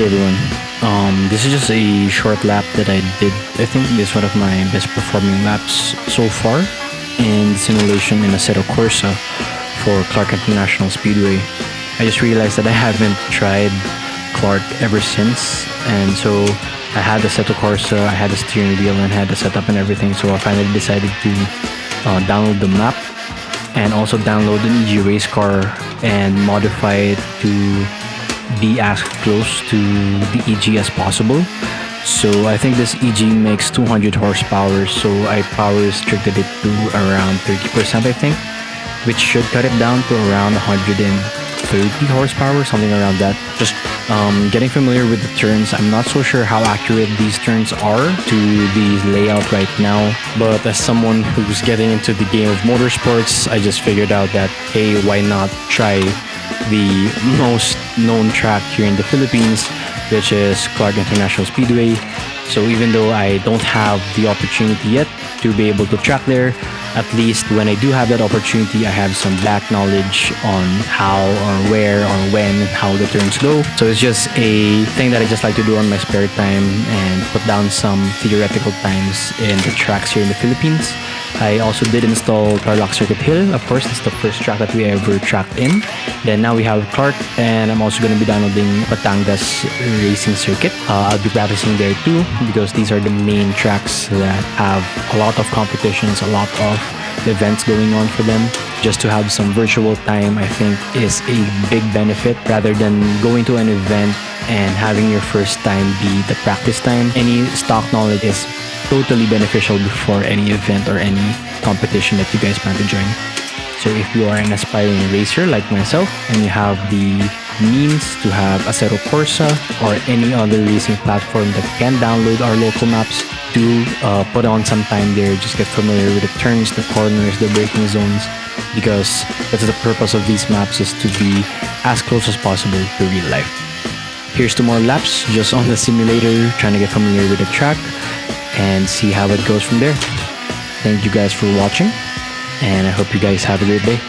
Hey everyone, this is just a short lap that I did. I think this is one of my best performing laps so far in simulation in Assetto Corsa for Clark International Speedway. I just realized that I haven't tried Clark ever since, and so I had the Assetto Corsa, I had the steering wheel, and had the setup and everything, so I finally decided to download the map and also download an EG race car and modify it to be as close to the EG as possible. So I think this EG makes 200 horsepower, so I power restricted it to around 30%, I think, which should cut it down to around 130 horsepower, something around that. Just getting familiar with the turns. I'm not so sure how accurate these turns are to the layout right now, but as someone who's getting into the game of motorsports, I just figured out that, hey, why not try the most known track here in the Philippines, which is Clark International Speedway. So even though I don't have the opportunity yet to be able to track there, at least when I do have that opportunity, I have some back knowledge on how or where or when how the turns go. So it's just a thing that I just like to do on my spare time and put down some theoretical times in the tracks here in the Philippines. I also did install Tarlac Circuit Hill. Of course, it's the first track that we ever tracked in. Then now we have Clark, and I'm also going to be downloading Batangas Racing Circuit. I'll be practicing there too, because these are the main tracks that have a lot of competitions, a lot of events going on for them. Just to have some virtual time, I think, is a big benefit rather than going to an event and having your first time be the practice time. Any stock knowledge is totally beneficial before any event or any competition that you guys plan to join. So if you are an aspiring racer like myself and you have the means to have Assetto Corsa or any other racing platform that can download our local maps, do put on some time there. Just get familiar with the turns, the corners, the braking zones, because that's the purpose of these maps, is to be as close as possible to real life. Here's 2 more laps just on the simulator, trying to get familiar with the track and see how it goes from there. Thank you guys for watching, and I hope you guys have a great day.